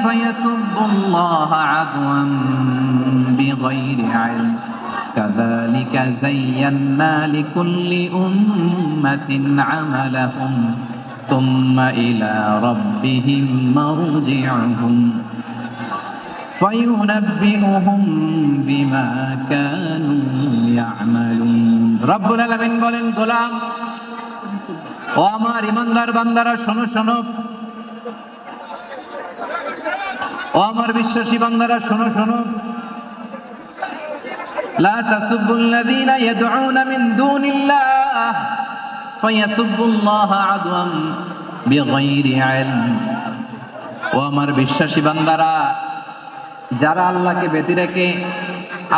فيسبوا الله عدوا بغير علم كذلك زينا لكل أمة عملهم ثم إلى ربهم مرجعهم فينبئهم بما كانوا يعملون রব্বুল আলামিন বলেন, গোলাম ও আমার ইমানদার বান্দারা, শোনো শোনো, ও আমার বিশ্বাসী বান্দারা, শোনো শোনো, লা তাসুবুল্লাযীনা ইয়াদউনা মিন দুনিল্লাহ ফায়াসুবুল্লাহা আদওয়ান বিগাইরি ইলম। ও আমার বিশ্বাসী বান্দারা, যারা আল্লাহকে ব্যতি রেখে,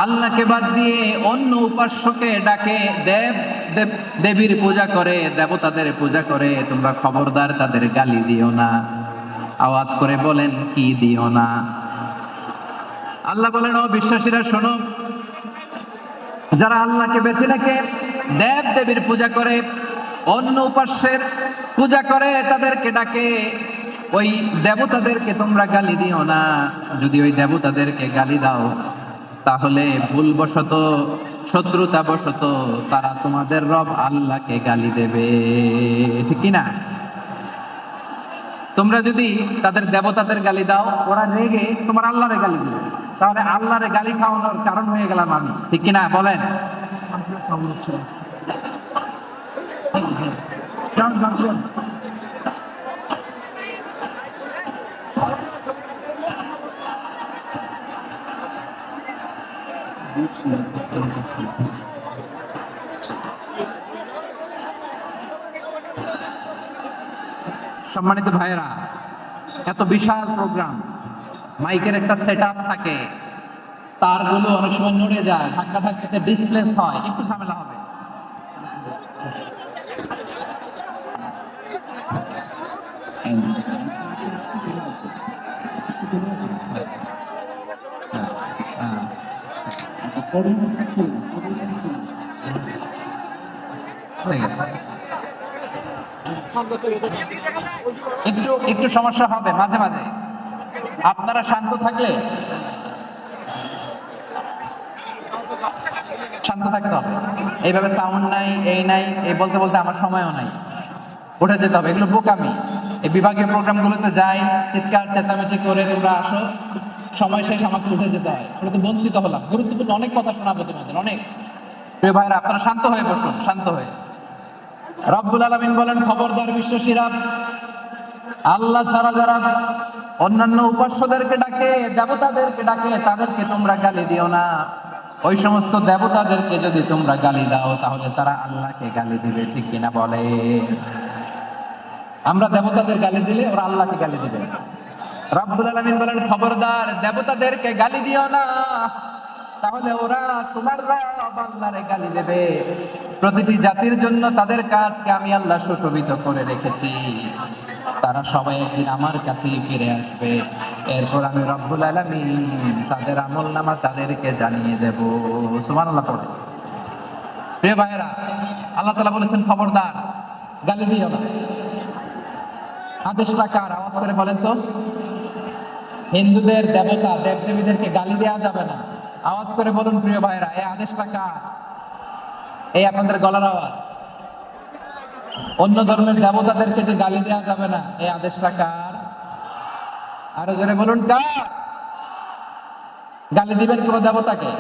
আল্লাহকে বাদ দিয়ে অন্য উপাস্যকে ডাকে, দেবীর পূজা করে, দেবতাদের পূজা করে, তোমরা খবরদার তাদের গালি দিও না। আওয়াজ করে বলেন, কি দিও না? আল্লাহ বলেন, ও বিশ্বাসীরা শোনো, যারা আল্লাহকে বেছে রেখে দেবীর পূজা করে, অন্য উপাস্যের পূজা করে, তাদেরকে ডাকে, ওই দেবতাদেরকে তোমরা গালি দিও না। যদি ওই দেবতাদেরকে গালি দাও, তাহলে ভুলবশত, শত্রুতা বশত তারা তোমাদের রব আল্লাহকে গালি দেবে, ঠিক কি না? তোমরা যদি তাদের দেবতাদের গালি দাও, ওরা রেগে তোমার আল্লাহরে গালি দিবে, তাহলে আল্লাহরে গালি খাওয়ানোর কারণ হয়ে গেলাম আমি, ঠিক কিনা বলেন? সম্মানিত ভাইয়েরা, এত বিশাল প্রোগ্রাম, মাইকের একটা সেটআপ থাকে, তারগুলো অনেক সময় নড়ে যায়, ধাক্কা ধাক্কাতে ডিসপ্লেস হয়, একটু ঝামেলা হবে। একটু সমস্যা হবে মাঝে মাঝে, আপনারা শান্ত থাকলে, শান্ত থাকতে হবে। এইভাবে সাউন্ড নাই, এই নাই, এই বলতে বলতে আমার সময়ও নাই, উঠে যেতে হবে, এগুলো বোকামি। এই বিভাগীয় প্রোগ্রামগুলোতে যাই, চিৎকার চেঁচামেচি করে তোমরা আসো, সময় শেষ, আমাকে উঠে যেতে হয়, ওটা তো বঞ্চিত হলাম। গুরুত্বপূর্ণ অনেক কথা শোনাবো তোমাদের, অনেক। প্রিয় ভাইরা, আপনারা শান্ত হয়ে বসুন, শান্ত হয়ে। রব্বুল আলামিন বলেন, খবরদার বিশ্বাসীরা, আল্লাহ ছাড়া যারা অন্যান্য উপাস্যদেরকে ডাকে, দেবতাদেরকে ডাকে, তাদেরকে তোমরা গালি দিও না। ওই সমস্ত দেবতাদেরকে যদি তোমরা গালি দাও, তাহলে তারা আল্লাহকে গালি দিবে, ঠিক কিনা বলে? আমরা দেবতাদের গালি দিলে ওরা আল্লাহকে গালি দিবে। রব্বুল আলামিন বলেন, খবরদার দেবতাদেরকে গালি দিও না, তাহলে ওরা তোমার রব আল্লাহরে গালি দেবে। প্রতিটি জাতির জন্য তাদের কাজকে আমি আল্লাহ সুশোভিত করে রেখেছি, তারা সবাই একদিন আমার কাছেই ফিরে আসবে। এরপর আমি রব্বুল আলামিন তাদের আমলনামা তাদেরকে জানিয়ে দেব। সুবহানাল্লাহ পড়ে। প্রিয় ভাইয়েরা, আল্লাহ তাআলা বলেছেন, খবরদার গালি দিও না। আদেশটা কার? আওয়াজ করে বলেন তো। হিন্দুদের দেবতা দেবদেবীদেরকে গালি দেওয়া যাবে না, আওয়াজ করে বলুন প্রিয় ভাইয়েরা, এই আদেশটা কার? এই আপনাদের গলার আওয়াজ। অন্য ধর্মের দেবতাদেরকে যে গালি দেওয়া যাবে না, এই আদেশটা কার? আরো জোরে বলুন, কার? গালি দিবেন কোন দেবতাকে?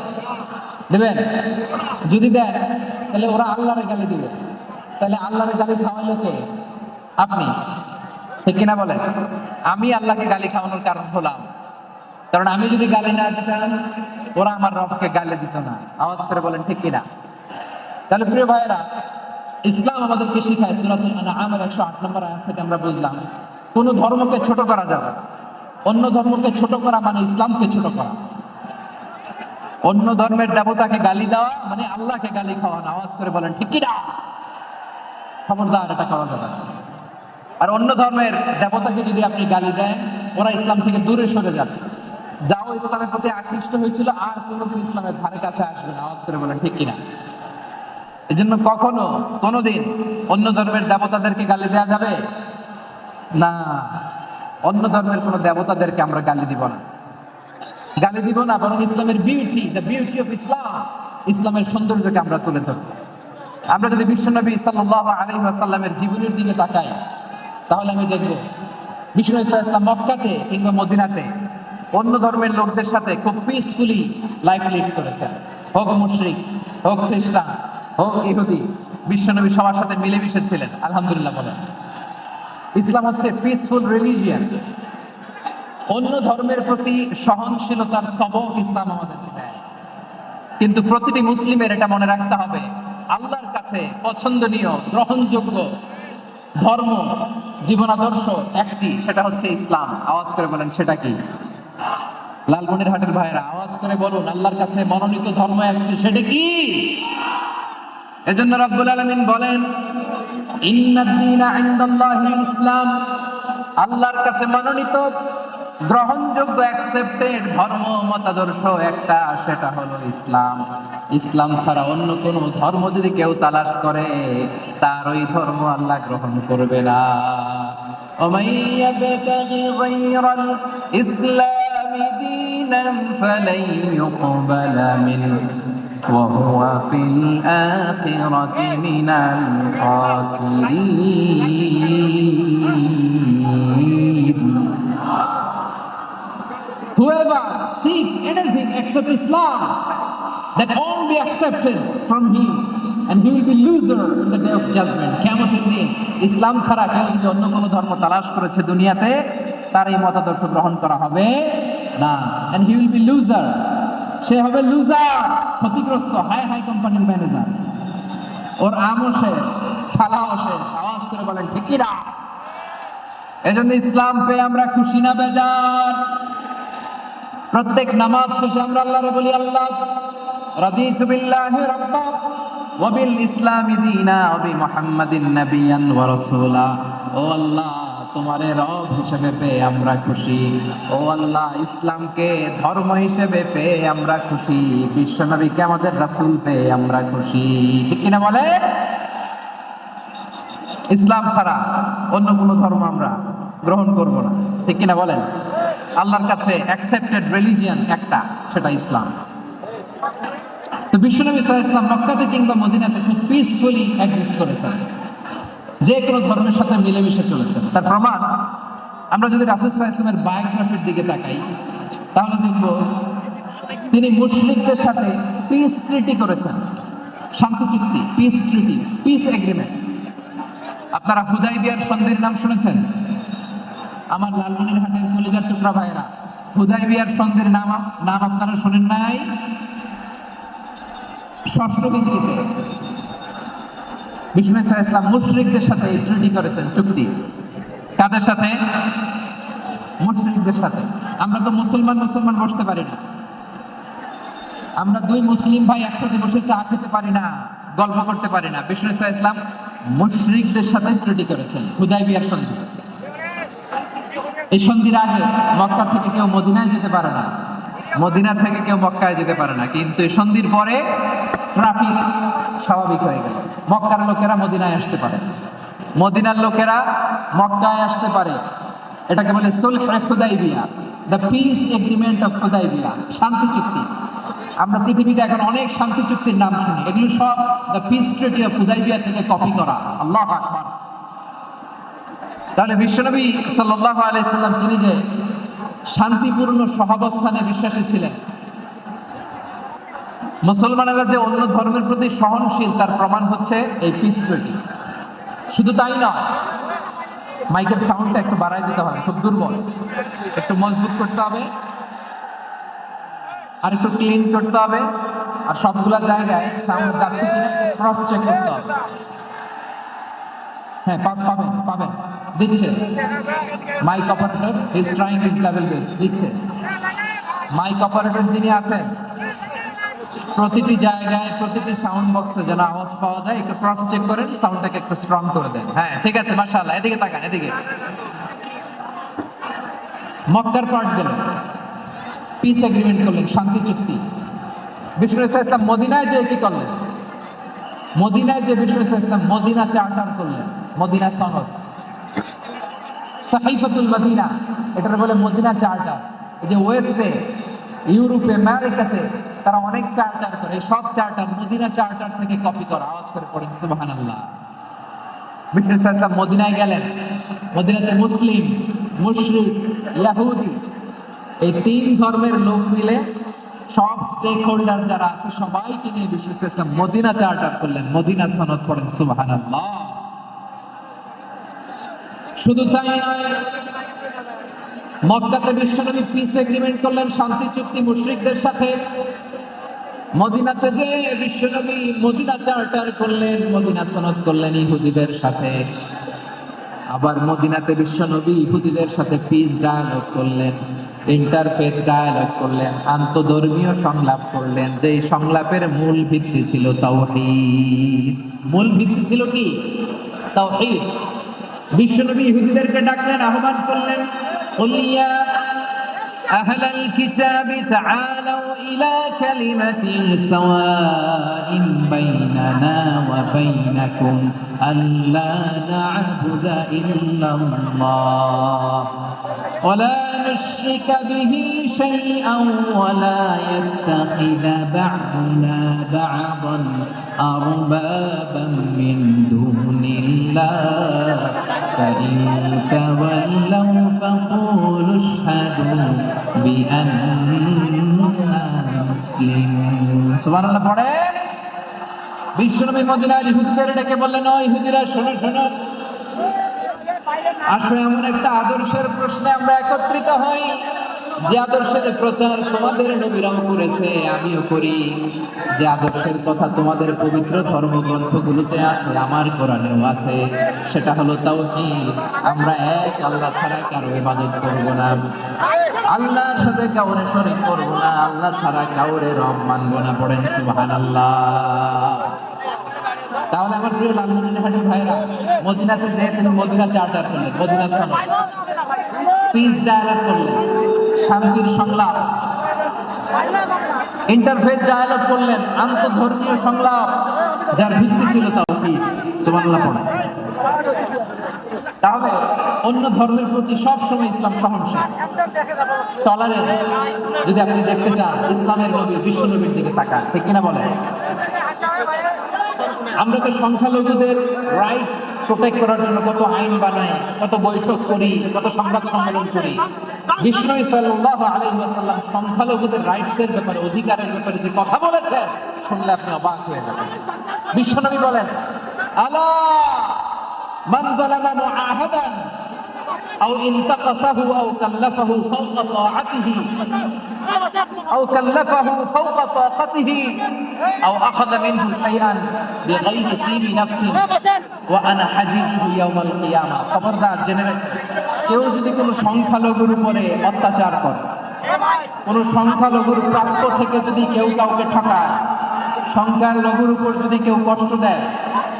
দিবেন? যদি দেন, তাহলে ওরা আল্লাহরে গালি দিবে। তাহলে আল্লাহরে গালি খাওয়াইলো কে? আপনি, ঠিক কিনা বলেন? আমি আল্লাহকে গালি খাওয়ানোর কারণ হলাম, কারণ আমি যদি গালি না দিতাম, ওরা আমার রবকে গালি দিত না। আওয়াজ করে বলেন, ঠিক কিনা? তাহলে প্রিয় ভাইয়েরা, ইসলাম আমাদেরকে শিখায়, সূরাতুল আনআমের 108 নম্বর আয়াত থেকে আমরা বুঝলাম, কোন ধর্মকে ছোট করা যাবে না। অন্য ধর্মকে ছোট করা মানে ইসলামকে ছোট করা। অন্য ধর্মের দেবতাকে গালি দেওয়া মানে আল্লাহকে গালি খাওয়ানো। আওয়াজ করে বলেন, ঠিক কিনা? খবরদার, এটা করা যাবে না। আর অন্য ধর্মের দেবতাকে যদি আপনি গালি দেন, ওরা ইসলাম থেকে দূরে সরে যাবে। যাও ইসলামের প্রতি আকৃষ্ট হয়েছিল, আর কোনোদিন ইসলামের ধারে কাছে আসবে না। আওয়াজ করে বলেন, ঠিক কিনা? এই জন্য কখনো কোনোদিন অন্য ধর্মের দেবতাদেরকে গালি দেওয়া যাবে না। অন্য ধর্মের কোনো দেবতাদেরকে আমরা গালি দিব না, গালি দিব না, বরং ইসলামের beauty, the beauty of Islam, ইসলামের সৌন্দর্যকে আমরা তুলে ধরব। আমরা যদি বিশ্বনবী সাল্লাল্লাহু আলাইহি ওয়াসাল্লামের জীবনের দিকে তাকাই, তাহলে আমি দেখব বিশ্বনবী সাল্লাল্লাহু আলাইহি ওয়াসাল্লাম মক্কাতে কিংবা মদিনাতে অন্য ধর্মের লোকদের সাথে খুব পিসফুলি লাইফ লিড করেছেন। হোক মুশরিক, হোক খ্রিস্টান, হোক ইহুদি, বিশ্বনবী সবার সাথে মিলেমিশে ছিলেন। আলহামদুলিল্লাহ বলেন। ইসলাম হচ্ছে পিসফুল রিলিজিয়ন। অন্য ধর্মের প্রতি সহনশীলতার সবক ইসলাম আমাদেরকে দেয়। কিন্তু প্রতিটি মুসলিমের এটা মনে রাখতে হবে, আল্লাহর কাছে পছন্দনীয় গ্রহণযোগ্য ধর্ম, জীবন আদর্শ একটি, সেটা হচ্ছে ইসলাম। আওয়াজ করে বলেন, সেটা কি? লালমনিরহাটের ভাইরা আওয়াজ করে বলুন, আল্লাহর কাছে মনোনীত ধর্ম একটি, সেটা কি? এজন্য রব্বুল আলামিন বলেন, ইন্নাদ দীনা ইনদাল্লাহিল ইসলাম, আল্লাহর কাছে মনোনীত গ্রহণযোগ্য অ্যাকসেপ্টেড ধর্ম মতাদর্শ একটা, সেটা হলো ইসলাম। ইসলাম ছাড়া অন্য কোন ধর্ম যদি কেউ তালাশ করে, তার ওই ধর্ম আল্লাহ গ্রহণ করবে না। ومن يبتغي غير الإسلام دينا فلن يقبل منه وهو في الآخرة من الخاسرين. Whoever seeks anything except Islam, that won't be accepted from him, and he will be loser in the day of judgment. কিয়ামতের দিন ইসলাম ছাড়া কেউ যদি অন্য কোনো ধর্ম তালাশ করেছে দুনিয়াতে, তার এই মতাদর্শ গ্রহণ করা হবে না, and he will be loser. সে হবে লুজার, ক্ষতিগ্রস্ত। হাই হাই কোম্পানির ম্যানেজার, ওর আমও শেষ, সালাও শেষ। আওয়াজ করে বলেন ঠিক কি না? এজন্য ইসলাম পেয়ে আমরা খুশি না বেজার? প্রত্যেক নামাজ শেষে আমরা আল্লাহরে বলি, আল্লাহ রাদিতু বিল্লাহি রাব্বা ওয়া বিল ইসলামি দীনা ওয়া বি মুহাম্মাদিন নাবিয়ান ওয়া রাসূলা। ও আল্লাহ, তোমারে রব হিসেবে পেয়ে আমরা খুশি। ও আল্লাহ, ইসলামকে ধর্ম হিসেবে পেয়ে আমরা খুশি। বিশ্বনবীকে আমাদের রাসূল পেয়ে আমরা খুশি। ঠিক কিনা বলে? ইসলাম ছাড়া অন্য কোনো ধর্ম আমরা গ্রহণ করব না। ঠিক কিনা বলেন? আল্লাহর কাছে অ্যাকসেপ্টেড রিলিজিয়ন একটা, সেটা ইসলাম। তো বিশ্বনবী সাল্লাল্লাহু আলাইহি ওয়াসাল্লাম মক্কাতে কিংবা মদিনাতে খুব পিসফুলি এক্সিস্ট করেছেন, যে কোনো ধর্মের সাথে মিলেমিশে চলেছেন। তার প্রমাণ আমরা যদি রাসূল সাল্লাল্লাহু আলাইহি ওয়াসাল্লামের বায়োগ্রাফির দিকে তাকাই, তাহলে দেখব তিনি মুশরিকদের সাথে পিস ট্রিটি করেছেন, শান্তি চুক্তি, পিস ট্রিটি, পিস এগ্রিমেন্ট। আপনারা হুদাইবিয়ার সন্ধির নাম শুনেছেন? আমার লালমনিরহাটের কলিজার টুকরা ভাইরা, হুদাইবিয়ার সন্ধির নাম আপনারা শুনেন নাই? ষষ্ঠ হিজরিতে বিশ্বনবী সাল্লাল্লাহু আলাইহি ওয়াসাল্লাম মুশরিকদের সাথে ট্রিটি করেছেন, চুক্তি। কাদের সাথে? মুশরিকদের সাথে। আমরা তো মুসলমান বসতে পারি না। আমরা দুই মুসলিম ভাই একসাথে বসে চা খেতে পারি না, গল্প করতে পারি না। বিশ্বনবী সাল্লাল্লাহু আলাইহি ওয়াসাল্লাম মুশরিকদের সাথে ট্রিটি করেছেন, হুদাইবিয়ার সন্ধি। এই সন্ধির আগে মক্কা থেকে কেউ মদিনায় যেতে পারে না, মদিনা থেকে কেউ মক্কায় যেতে পারে না। কিন্তু এই সন্ধির পরে ট্রাফিক স্বাভাবিক হয়ে গেল। মক্কার লোকেরা মদিনায় আসতে পারে, মদিনার লোকেরা মক্কায় আসতে পারে। এটাকে বলে সুলহ Hudaibiya, the peace agreement of Hudaibiya, শান্তি চুক্তি। আমরা পৃথিবীতে এখন অনেক শান্তি চুক্তির নাম শুনি, এগুলো সব the piece treaty of Hudaibiya থেকে কপি করা। আল্লাহু আকবার। তাহলে বিশ্বনবী সাল্লাল্লাহু আলাইহি সাল্লাম তিনি যে শান্তিপূর্ণ সহাবস্থানে বিশ্বাসী ছিলেন, মুসলমানেরা যে অন্য ধর্মের প্রতি সহনশীল, তার প্রমাণ হচ্ছে এই পিস ট্রিটি। শুধু তাই নয়, মাইকের সাউন্ডটা একটু বাড়াই দিতে হবে, খুব দুর্বল, একটু মজবুত করতে হবে, আর একটু ক্লিন করতে হবে, আর সবগুলা জায়গায় সাউন্ড যাচ্ছে কিনা ক্রস চেক করতে হবে। হ্যাঁ, পাবেন দিচ্ছে। Mike operator is trying his level best, দিচ্ছে। মাইক অপারেটর যিনি আছেন, প্রতিটি জায়গায় প্রতিটি সাউন্ড বক্সে যেন আওয়াজ পাওয়া যায়, একটু ক্রস চেক করেন, সাউন্ডটাকে একটু স্ট্রং করে দেন। হ্যাঁ, ঠিক আছে, মাশাআল্লাহ। এদিকে তাকান, এদিকে। মক্কার পার্ট গেলেন, পিস এগ্রিমেন্ট করলেন, শান্তি চুক্তি। বিশ্বনবী সাল্লাল্লাহু আলাইহি ওয়াসাল্লাম মদিনায় যে কি করলেন? মদিনায় যে বিশ্বনবী সাল্লাল্লাহু আলাইহি ওয়াসাল্লাম মদিনা চার্টার করলেন, মদিনা সনদ, সাহিফাতুল মদিনা, এটার বলে মদিনা চার্টার। এই যে ওয়েস্টে, ইউরোপে, আমেরিকাতে তারা অনেক চার্টার করে, সব চার্টার মদিনা চার্টার থেকে কপি করা। আওয়াজ করে পড়েন সুবহানাল্লাহ। বিষ্ণু ইসলাম মদিনায় গেলেন, মদিনাতে মুসলিম, মুশরিক, ইহুদি এই তিন ধর্মের লোক মিলে সব স্টেক হোল্ডার যারা আছে সবাইকে নিয়ে বিষ্ণু ইসলাম মদিনা চার্টার করলেন, মদিনা সনদ। পড়েন সুবহানাল্লাহ। শুধু তাই নয়, মক্কাতে বিশ্বনবী পিস এগ্রিমেন্ট করলেন, শান্তি চুক্তি মুশরিকদের সাথে। মদিনাতে যে বিশ্বনবী মদিনা চার্টার করলেন, মদিনা সনদ করলেন ইহুদিদের সাথে। আবার মদিনাতে বিশ্বনবী ইহুদিদের সাথে পিস ডায়ালগ করলেন, ইন্টারফেথ ডায়ালগ করলেন, আন্তধর্মীয় সংলাপ করলেন। যে সংলাপের মূল ভিত্তি ছিল তাওহীদ। মূল ভিত্তি ছিল কি? তাওহীদ। বিশ্বনবী ইহুদিদেরকে ডাকলেন, আহ্বান করলেন, কুল ইয়া আহলাল কিতাবি তাআলাউ ইলা কালিমাতিন সাওয়াইন বাইনানা ওয়া বাইনাকুম আল্লা না'বুদা ইল্লাল্লাহ ওয়া লা নুশরিকা বিহি শাইআন ওয়া লা ইয়াত্তাখিযা বা'দুনা বা'দান আরবাবান মিন দুনিল্লাহ فإن تولوا فقولوا اشهدوا بأننا مسلمون। সুবহানাল্লাহ পড়ে। বিশ্বনবী মদিনার ইহুদিদের ডেকে বললেন, ও ইহুদিরা শোনো শোনো, আসলে এমন একটা আদর্শের প্রশ্নে আমরা একত্রিত হই যে আদর্শের প্রচার তোমাদের নবীরাও করেছে, আমিও করি। যে আদর্শের কথা তোমাদের পবিত্র ধর্মগ্রন্থগুলোতে আছে, আমার কোরআনেও আছে, সেটা হলো তাওহীদ। আমরা এক আল্লাহ ছাড়া কারো ইবাদত করব না, আল্লাহর সাথে কাউরে শরীক করব না, আল্লাহ ছাড়া কাউরে রব মানব না। পড়েন সুবহানাল্লাহ। তাহলে আমার প্রিয় লালমনিরহাটের ভাইরা, মদিনাতে যে তিনি মদিনা চার্টার করলেন, মদিনা সনদ, পিস ডায়ালগ করলেন, শান্তির সংলাপ, ইন্টারফেথ ডায়ালগ করলেন, আন্তধর্মীয় সংলাপ, যার ভিত্তি ছিল তাওহীদ। সুবহানাল্লাহ পড়েন। তাহলে অন্য ধর্মের প্রতি সবসময় ইসলাম সহনশীল, টলারেন্স। যদি আপনি দেখতে চান ইসলামের নবী বিশ্ব নবীর দিকে তাকান, ঠিক কিনা বলেন? আমরা তো সংখ্যালঘুদের রাইট প্রোটেক্ট করার জন্য কত আইন বানাই, কত বৈঠক করি, কত সংবাদ সম্মেলন করি। বিষ্ণু সাল্লাল্লাহু আলাইহি ওয়াসাল্লাম সংখ্যালঘুদের রাইটসের ব্যাপারে, অধিকারের ব্যাপারে যে কথা বলেছেন, শুনলে আপনি অবাক হয়ে যাবেন। বিশ্বনবী বলেন, আলা মান যালামা মুআহাদান আও ইনতাকাসাহু আও কাল্লাফাহু ফাওকা তাআতিহি আও কাল্লাফাহু ফাওকা তাকাতিহি আও আখাযা মিনহু শাইআন বিগাইরি তিবি নাফসিন ওয়া আনা হাজিজুহু ইয়াওমাল কিয়ামা। খবরদার, জেনে রাখুন, কেউ যদি কোনো সংখ্যালঘুর উপরে অত্যাচার করে, কোনো সংখ্যালঘুর প্রাপ্য থেকে যদি কেউ কাউকে ঠকায়, সংখ্যালঘুর উপর যদি কেউ কষ্ট দেয়,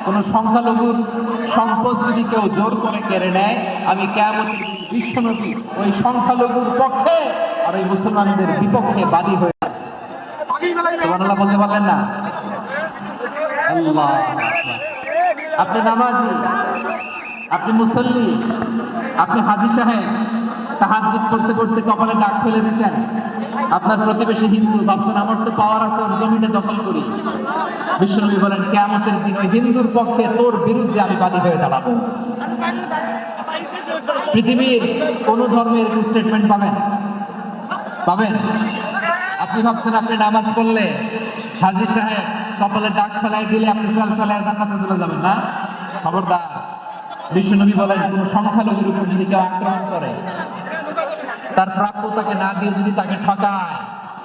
কোন সংখ্যালঘুর সম্পদ যদি কেউ জোর করে কেড়ে নেয়, আমি কিয়ামতের দিন বিশ্বনবী ওই সংখ্যালঘুর পক্ষে আর ওই মুসলমানদের বিপক্ষে বাদী হয়ে। সুবহানাল্লাহ বলতে পারলেন না? আল্লাহ। আপনি নামাজি, আপনি মুসল্লি, আপনি হাজী সাহেব, তাহাজ্জুদ করতে করতে কপালে দাগ ফেলে দিয়েছেন, আপনার প্রতিবেশী হিন্দু, ভাবছেন আমার তো পাওয়ার আছে, ওর জমিটা দখল করি। বিশ্বনবী বলেন, কিয়ামতের দিন ওই হিন্দুর পক্ষে তোর বিরুদ্ধে আমি বাদী হয়ে দাঁড়াবো। পৃথিবীর কোন ধর্মের স্টেটমেন্ট পাবেন? পাবেন? আপনি ভাবছেন আপনি নামাজ পড়লে হাজী সাহেব কপালে দাগ ফেলাই দিলে আপনি সালসালায় জান্নাতে চলে যাবেন না? খবরদার। বিশ্বনবী বলেন, কোন সংখ্যালঘুর উপর যদি কেউ আক্রমণ করে, তার প্রাপ্যতাকে না দিয়ে যদি তাকে ঠকায়,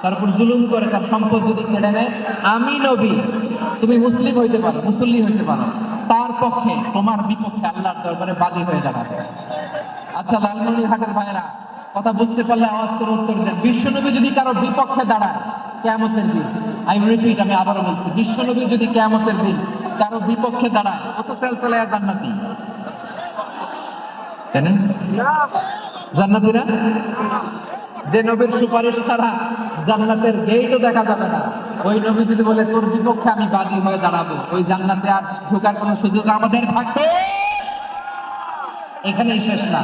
তার উপর জুলুম করে, তার সম্পদ যদি কেড়ে নেয়, আমি নবী, তুমি মুসলিম হইতে পারো, মুসল্লি হইতে পারো, তার পক্ষে তোমার বিপক্ষে আল্লাহর দরবারে বাদী হয়ে দাঁড়াবে। আচ্ছা লালমনিরহাটের ভাইরা, কথা বুঝতে পারলে আওয়াজ করে উত্তর দেন। বিশ্বনবী যদি কারো বিপক্ষে দাঁড়ায় কিয়ামতের দিন, আমি আবারও বলছি, বিশ্বনবী যদি কিয়ামতের দিন কারো বিপক্ষে দাঁড়ায়, কত সেলসেলায়া জান্নাতি? জানেন জান্নাতীরা? যে নবীর সুপারিশ ছাড়া জান্নাতের গেটও দেখা যাবে না, ওই নবী যদি বলে তোর বিপক্ষে আমি বাদী হয়ে দাঁড়াবো, ওই জান্নাতে আর ঢোকার কোনো সুযোগ আমাদের থাকবে? এখানেই শেষ না।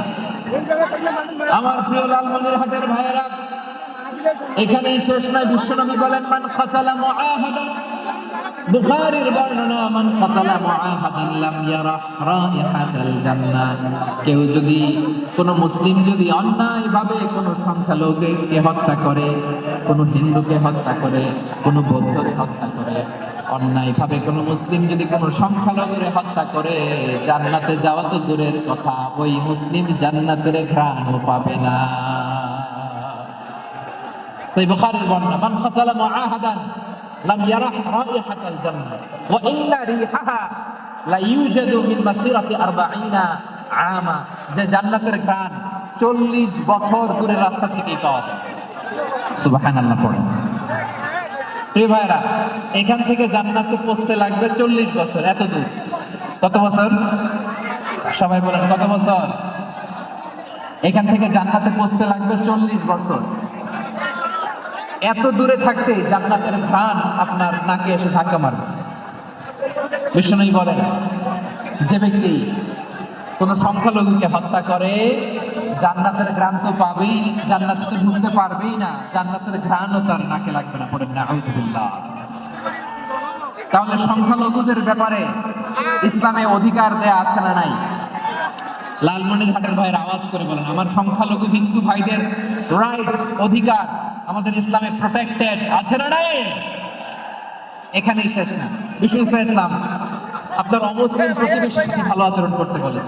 আমার প্রিয় লালমনিরহাটের ভাইয়েরা, এখানেই শেষ নয়। বিশ্বনবী বলেন, মান কাতালা মুআহাদান, বুখারীর বর্ণনা, মান কাতালা মুআহাদান লাম ইয়ারা রাইহাতাল জান্নাহ। কেউ যদি, কোন মুসলিম যদি অন্যায়ভাবে কোন সংখ্যালঘুকে হত্যা করে, কোন হিন্দুকে হত্যা করে, কোন বৌদ্ধকে হত্যা করে, অন্যায়ভাবে কোন মুসলিম যদি কোন সংখ্যালঘুরে হত্যা করে, জান্নাতে যাওয়া তো দূরের কথা, ওই মুসলিম জান্নাতের ঘ্রাণও পাবে না। সেই বুখারীর বর্ণনা, মান কাতালা মুআহাদান লাম ইয়ারা রাইহাতাল জান্নাহ ওয়া ইন্না রিহাহা লা ইউজাদু মিন মাসিরাতি 40 আমা। যে জান্নাতের ঘ্রাণ 40 বছর দূরের রাস্তা থেকেই পাওয়া যায়। সুবহানাল্লাহ পড়েন। প্রিয় ভাইরা, এখান থেকে জান্নাতে পৌঁছতে লাগবে 40 বছর। এত দূর। কত বছর? সবাই বলেন কত বছর? এখান থেকে জান্নাতে পৌঁছতে লাগবে 40 বছর। এত দূরে থাকতে জান্নাতের ঘ্রাণ আপনার নাকে এসে ধাক্কা মারবে। বিষ্ণুই বলেন, যে ব্যক্তি কোন সংখ্যালঘুকে হত্যা করে, জান্নাতের ঘ্রাণ তো পাবেই, জান্নাতে তো ঢুকতে পারবেই না, জান্নাতের ঘ্রাণও তার নাকে লাগবে না। পড়েন নাউযুবিল্লাহ। তাহলে সংখ্যালঘুদের ব্যাপারে ইসলামে অধিকার দেয়া আছে না নাই? লালমনিরহাটের ভাইয়ের আওয়াজ করে বলেন, আমার সংখ্যালঘু হিন্দু ভাইদের রাইটস, অধিকার আমাদের ইসলামে প্রোটেক্টেড আছে না নাই? এখানেই শেষ না। বিষ্ণু ইসলাম আপনার অমুসলিম প্রতিবেশীর সাথে ভালো আচরণ করতে বলে।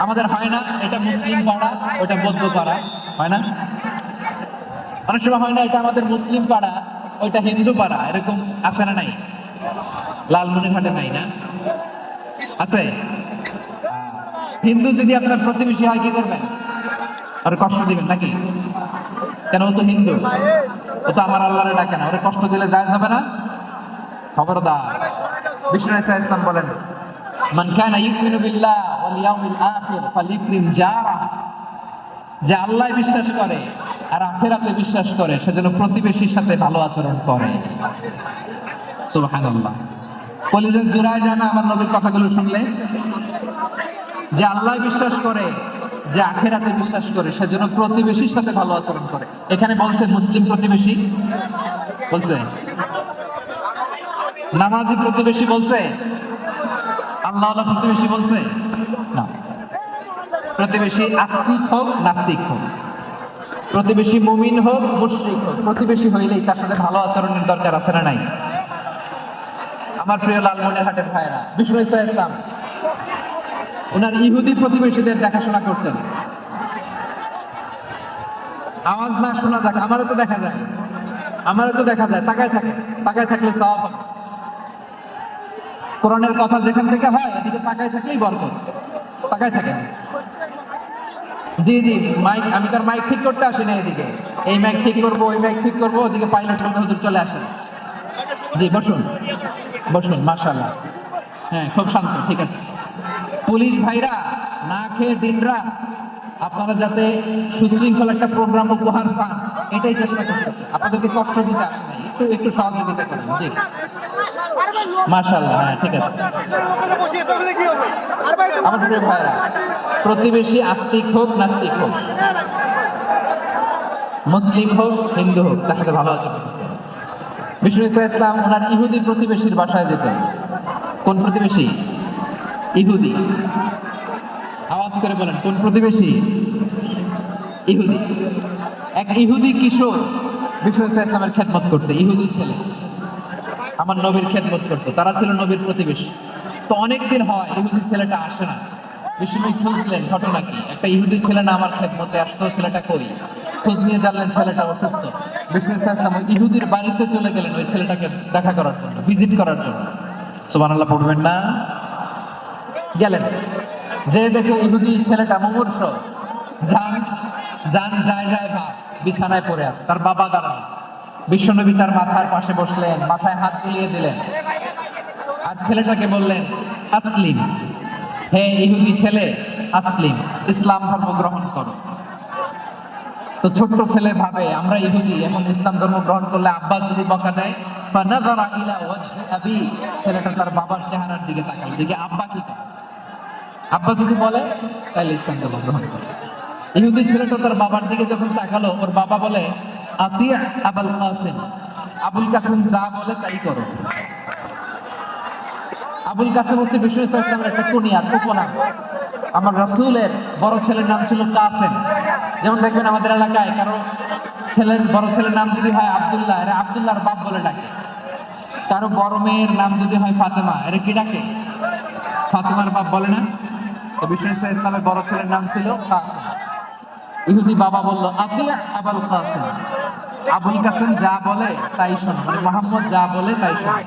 আমাদের হয় না এটা মুসলিম পাড়া, ওটা বৌদ্ধ পাড়া, হয় না? অনেক সময় হয় না এটা আমাদের মুসলিম পাড়া, ওইটা হিন্দু পাড়া, এরকম আছে না নাই? লালমনিরহাটে নাই না? আছে? হিন্দু যদি আপনার প্রতিবেশী হয় কি করবেন? আর কষ্ট দিবেন নাকি? কেন? ও তো হিন্দু, ও তো আমার আল্লাহরে ডাকে না, ওরে কষ্ট দিলে জায়েজ হবে না? খবরদার। বিষ্ণু ইসলাম বলেন, মান কানা ইউমিনু বিল্লাহ ওয়াল ইয়াউমিল আখির ফালিকরিম জারা। যে আল্লাহ বিশ্বাস করে আর আখিরাতে বিশ্বাস করে, সেজন্য প্রতিবেশীর সাথে ভালো আচরণ করে। সুবহানাল্লাহ। কলিজা জুড়ায় যায় না আমার নবীর কথাগুলো শুনলে? যে আল্লাহ বিশ্বাস করে, যে আখিরাতে বিশ্বাস করে, সেজন্য প্রতিবেশীর সাথে ভালো আচরণ করে। এখানে বলছে মুসলিম প্রতিবেশী, বলছে নামাজি প্রতিবেশী, বলছে আল্লাহওয়ালা প্রতিবেশী, বলছে না। প্রতিবেশী আস্তিক হোক নাস্তিক হোক, প্রতিবেশী মুমিন হোক মুশরিক হোক, প্রতিবেশী হইলেই তার সাথে ভালো আচরণের দরকার আছে না নাই? আমার প্রিয় লালমনিরহাটের ভাইয়েরা, বিষ্ণু ইসলাম ওনার ইহুদি প্রতিবেশীদের দেখাশোনা করতেন। আওয়াজ না শোনা যাক, আমারও তো দেখা যায়, আমারও তো দেখা যায়। তাকায় থাকে, তাকায় থাকলে সওয়াব হবে। কোরআনের কথা যেখান থেকে হয় এদিকে তাকায় থাকলেই বরকত। তাকায় থাকেন। জি জি, মাইক, আমি তার মাইক ঠিক করতে আসি না এদিকে, এই মাইক ঠিক করবো, ওই মাইক ঠিক করবো, ওদিকে পাইলট হুজুর চলে আসেন। জি বসুন, বসুন, মাশাআল্লাহ। হ্যাঁ, খুব শান্ত, ঠিক আছে। পুলিশ ভাইরা না খেয়ে দিনরাত আপনারা যাতে সুশৃঙ্খল একটা প্রোগ্রাম উপহার পান, এটাই চেষ্টা করতেছে। আপনাদেরকে কষ্ট দিতে আসে নাই, একটু একটু সহযোগিতা করেন। জি মাশাআল্লাহ। হ্যাঁ, ঠিক আছে। আমার প্রিয় ভাইরা, প্রতিবেশী আস্তিক হোক নাস্তিক হোক, মুসলিম হোক হিন্দু হোক, তার সাথে ভালো আচরণ করতে হবে। বিষ্ণু ইসলাম ওনার ইহুদি প্রতিবেশীর বাসায় যেতেন। কোন প্রতিবেশী? ইহুদি। আওয়াজ করে বলেন, কোন প্রতিবেশী? ইহুদি। এক ইহুদি কিশোর বিষ্ণু ইসলামের খেদমত করতে, ইহুদি ছেলে আমার নবীর খেদমত করতো, তারা ছিল নবীর প্রতিবেশী। তো অনেকদিন হয় ইহুদি ছেলেটা আসে না। বিষ্ণু খুঁজলেন ঘটনা কি, একটা ইহুদি ছেলে না আমার খেদমতে আসতো, ছেলেটা কই? খোঁজ নিয়ে জানলেন ছেলেটা অসুস্থ। বিষ্ণু ইসলাম ওই ইহুদির বাড়িতে চলে গেলেন ওই ছেলেটাকে দেখা করার জন্য, ভিজিট করার জন্য। সুবহানাল্লাহ পড়বেন না? গেলেন, যে দেখে ইহুদি ছেলেটা মুমূর্ষ, জান জান যায় যায় ভাব, বিছানায় পড়ে আছে, তার বাবা দাঁড়ানো। বিশ্বনবী তার মাথার পাশে বসলেন, মাথায় হাত বুলিয়ে দিলেন, আর ছেলেটাকে বললেন, আসলিম, হে ইহুদি ছেলে, আসলিম, ইসলাম ধর্ম গ্রহণ করো। তো ছোট্ট ছেলে ভাবে আমরা ইহুদি, এখন ইসলাম ধর্ম গ্রহণ করলে আব্বা যদি বকা দেয়, ফানাযারা ইলা ওয়াজহি আবি, ছেলেটা তার বাবার চেহারার দিকে তাকাল, দিকে আব্বা কি করে। আব্বা যদি বলে তাহলে ইসলাম গ্রহণ করে। ইহুদি ছেলেটা তার বাবার দিকে যখন তাকালো, ওর বাবা বলে আতিয়া আবুল কাসিম, আবুল কাসিম যা বলে তাই করো। আবুল কাসিম হচ্ছে বিষ্ণু ইসলামের একটা কুনিয়াত, উপনাম। আমার রাসূলের বড় ছেলের নাম ছিল কাসেম। যেমন দেখবেন আমাদের এলাকায় কারো বড় ছেলের নাম যদি হয় আব্দুল্লাহ, এরা আব্দুল্লাহর বাপ বলে ডাকে। কারো বড় মেয়ের নাম যদি হয় ফাতেমা, এরা কি ডাকে? ফাতেমার বাপ বলে না? তো বিষ্ণু ইসলামের বড় ছেলের নাম ছিল কাসেম। ইহুদি বাবা বলল আতিয়া আবুল কাসেম, আবুল কাসেম যা বলে তাই শোনো, মানে মোহাম্মদ যা বলে তাই শোনো।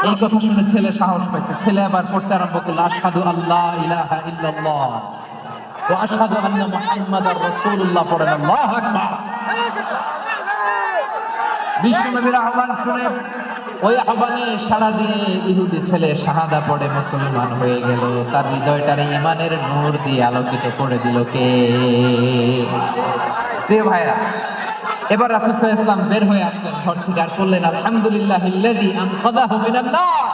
এই কথা শুনে ছেলে সাহস পাইছে, ছেলে আবার পড়তে আরম্ভ করলো আশহাদু আল্লাহ ইলাহা ইল্লাল্লাহ ওয়া আশহাদু আন্না মুহাম্মাদার রাসূলুল্লাহ, পড়েন আল্লাহু আকবার। বিশ্বনবীর আহ্বান শুনে ওই আহ্বানে সাড়া দিয়ে ইহুদি ছেলে শাহাদা পড়ে মুসলমান হয়ে গেল। তার হৃদয়টারে ঈমানের নূর দিয়ে আলোকিত করে দিল কে? প্রিয় ভাইরা, এবার রাসূল সাল্লাল্লাহু আলাইহি ওয়াসাল্লাম বের হয়ে আসলেন ঘর থেকে, আর বললেন আলহামদুলিল্লাহিল্লাযী আনকাযাহু মিনান নার।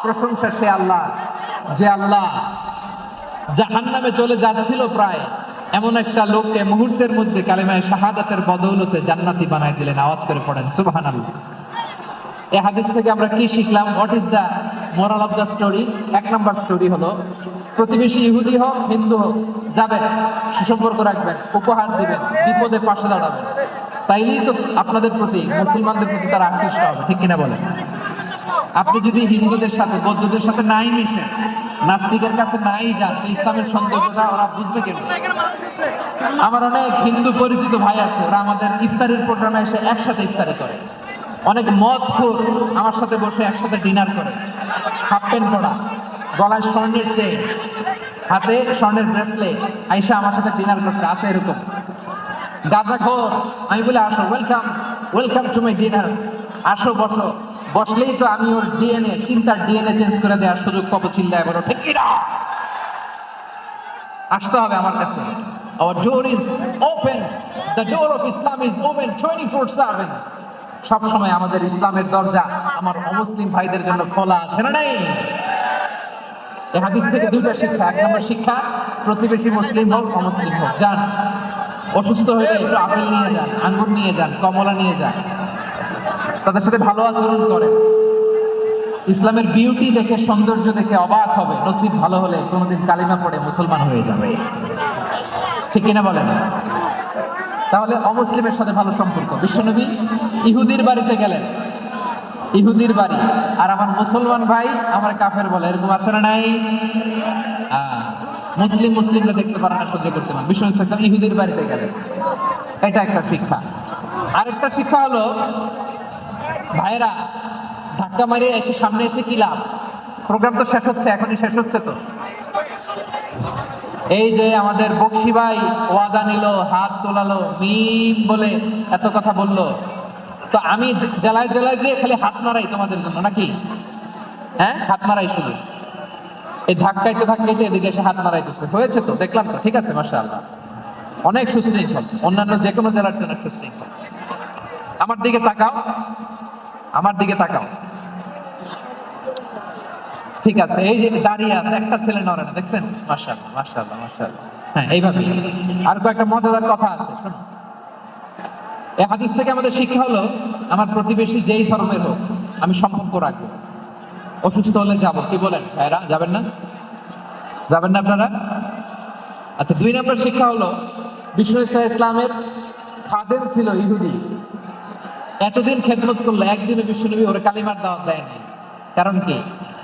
প্রশংসা সে আল্লাহ, যে আল্লাহ জাহান্নামে চলে যাচ্ছিল প্রায় এমন একটা লোককে মুহূর্তের মধ্যে কালেমায়ে শাহাদাতের বদৌলতে জান্নাতি বানায় দিলেন। আওয়াজ করে পড়েন সুবহানাল্লাহ। এই হাদিস থেকে আমরা কি শিখলাম? What is the moral of the story? এক নাম্বার স্টোরি হলো, প্রতিবেশী ইহুদি হোক হিন্দু হোক, যাবেন, সুসম্পর্ক রাখবেন, উপহার দিবেন, বিপদে পাশে দাঁড়াবেন, তাইলেই তো আপনাদের প্রতি, মুসলমানদের প্রতি তারা আকৃষ্ট হবে, ঠিক কিনা বলেন? আপনি যদি হিন্দুদের সাথে বৌদ্ধদের সাথে নাই মিশেন, নাস্তিকের কাছে নাই যান, ইসলামের সৌন্দর্যতা ওরা বুঝবে কেন? আমার অনেক হিন্দু পরিচিত ভাই আছে, ওরা আমাদের ইফতারির প্রোগ্রামে এসে একসাথে ইফতারি করে। অনেক মদখোর আমার সাথে বসে একসাথে ডিনার করে, হাফ প্যান্ট পরা, গলায় স্বর্ণের চেইন, হাতে স্বর্ণের ব্রেসলেট, আইসা আমার সাথে ডিনার করছে, আছে এরকম। গাঁজাখোর, আমি বলে আসো, welcome welcome to my dinner, আসো বসো। বসলেই তো আমি ওর ডিএনএ, চিন্তার ডিএনএ চেঞ্জ করে দেওয়ার সুযোগ পাবো, চিল্লায় বলো ঠিক কি না? আসতে হবে আমার কাছে। Our door is open. The door of Islam is open 24/7. সব সময় আমাদের ইসলামের দরজা আমার অমুসলিম ভাইদের জন্য খোলা আছে, না নাই? এই হাদিস থেকে দুইটা শিক্ষা। এক নম্বর শিক্ষা, প্রতিবেশী মুসলিম হোক অমুসলিম হোক, যান, অসুস্থ হলে একটু আপেল নিয়ে যান, আঙ্গুর নিয়ে যান, কমলা নিয়ে যান, তাদের সাথে ভালো আচরণ করেন। ইসলামের বিউটি দেখে, সৌন্দর্য দেখে অবাক হবে, নসিব ভালো হলে কোনোদিন কালিমা পড়ে মুসলমান হয়ে যাবে, ঠিক কিনা বলেন? তাহলে অমুসলিমের সাথে ভালো সম্পর্ক। বিশ্বনবী ইহুদির বাড়িতে গেলেন, ইহুদির বাড়ি, আর আমার মুসলমান ভাই আমার কাফের বলে, এরকম আছে না নাই? মুসলিমরা দেখতে পারে না, সহ্য করতে পারে। বিশ্বনবী সাল্লাল্লাহু আলাইহি ওয়াসাল্লাম ইহুদির বাড়িতে গেলেন, এটা একটা শিক্ষা। আরেকটা শিক্ষা হলো, ভাইরা ধাক্কা মারিয়ে এসে সামনে এসে কি লাভ? প্রোগ্রাম তো শেষ হচ্ছে, এখনই শেষ হচ্ছে তো। এই যে আমাদের বকশি ভাই ওয়াদা নিল, হাত তোলালো, মিম বলে এত কথা বললো, তো আমি জেলায় জেলায় যে খালি হাত মারাই তোমাদের জন্য নাকি? হ্যাঁ, হাত মারাই শুধু। এই ধাক্কাইতে ধাক্কাইতে এদিকে এসে হাত মারাইতেছে, হয়েছে তো, দেখলাম তো, ঠিক আছে, মাশাআল্লাহ, অনেক সুশৃঙ্খল, অন্যান্য যে কোনো জেলার জন্য সুশৃঙ্খল। আমার দিকে তাকাও, আমার দিকে তাকাও, ঠিক আছে। এই যে দাঁড়িয়ে আছে, একটা ছেলে নড়ে না, দেখছেন? মাশাআল্লাহ মাশাআল্লাহ মাশাআল্লাহ। হ্যাঁ, এইভাবে। আর কয়েকটা মজাদার কথা আছে, শোনো। এই হাদিস থেকে আমাদের শিক্ষা হলো, আমার প্রতিবেশী যেই ধর্মের হোক আমি সম্পর্ক রাখবো। অসুস্থ হলে যাবো, কি বলেন ভাইরা? যাবেন না? যাবেন না আপনারা? আচ্ছা, 2 নম্বর শিক্ষা হলো, বিষ্ণু ইসলামের খাদেম ছিল ইহুদি, এতদিন খেদমত করলো, একদিনে বিশ্বনবী ওর কালিমার দাওয়াত দেয়নি। কারণ কি?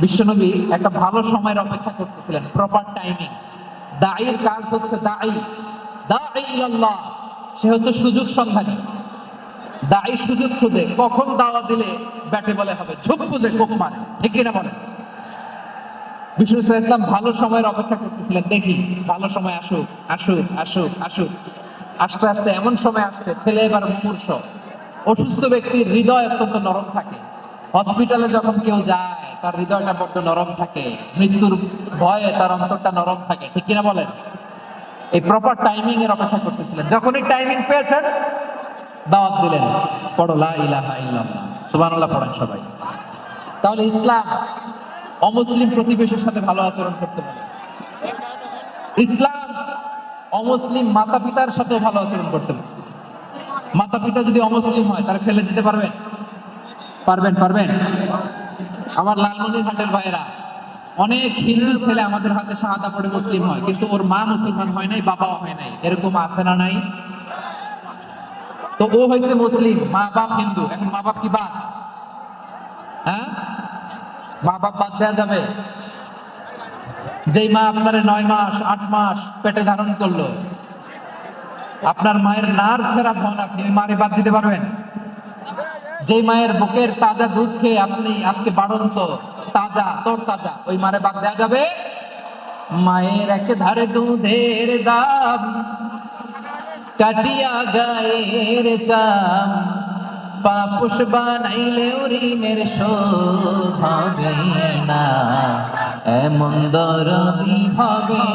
বিশ্বনবী একটা ভালো সময়ের অপেক্ষা করতেছিলেন, প্রপার টাইমিং। দাঈর কাজ হচ্ছে দাঈ ইলাল্লাহ, সে হচ্ছে সুযোগ সন্ধানী। দাঈ সুযোগ খুঁজে, কখন দাওয়াত দিলে ব্যাটে বলে হবে, ঝুঁক বুঝে কোপ মারে, ঠিক কিনা বলেন? বিষ্ণু ইসলাম ভালো সময়ের অপেক্ষা করতেছিলেন, দেখি ভালো সময় আসুক আসুক আসুক আসুক। আস্তে আস্তে এমন সময় আসছে, ছেলে এবার মুমূর্ষ, অসুস্থ ব্যক্তির হৃদয় অত্যন্ত নরম থাকে। হসপিটালে যখন কেউ যায় তার হৃদয়টা বড্ড নরম থাকে, মৃত্যুর ভয়ে তার অন্তরটা নরম থাকে, ঠিক কিনা বলেন? এই প্রপার টাইমিং এর অপেক্ষা করতেছিলেন, যখনই টাইমিং পেয়েছেন দাওয়াত দিলেন, পড়ো লা ইলাহা ইল্লাল্লাহ, সুবহানাল্লাহ পড়েন সবাই। তাহলে ইসলাম অমুসলিম প্রতিবেশীর সাথে ভালো আচরণ করতে বলে। ইসলাম অমুসলিম মাতা পিতার সাথেও ভালো আচরণ করতে হবে। মাতা পিতা যদি অমুসলিম হয় তারা ফেলে দিতে পারবেন? পারবেন? পারবেন? আমার লালমনিরহাটের ভাইয়েরা, অনেক হিন্দু ছেলে আমাদের হাতে শাহাদা পড়ে মুসলিম হয়, কিন্তু ওর মা মুসলমান হয় নাই, বাবাও হয় নাই। এরকম আছে না নাই? তো ও হয়েছে মুসলিম, মা বাপ হিন্দু, এখন মা বাপ কি বাদ? হ্যাঁ, মা বাপ বাদ দেওয়া যাবে? যেই মা আপনার 9 মাস 8 মাস পেটে ধারণ করলো, আপনার মায়ের নার ছেঁড়া ধন, আপনি ওই মারে বাদ দিতে পারবেন? যে মায়ের বুকের তাজা দুধ খেয়ে আপনি আজকে বাড়ন্ত তাজা তোর তাজা, ওই মারে বাদ দেওয়া যাবে? মায়ের এক ধারে দুধের দাম, কাটিয়া গায়ের চাম, পাপুষ বানাইলে ঋণের শোধ হবে না, এমন দরদি হবে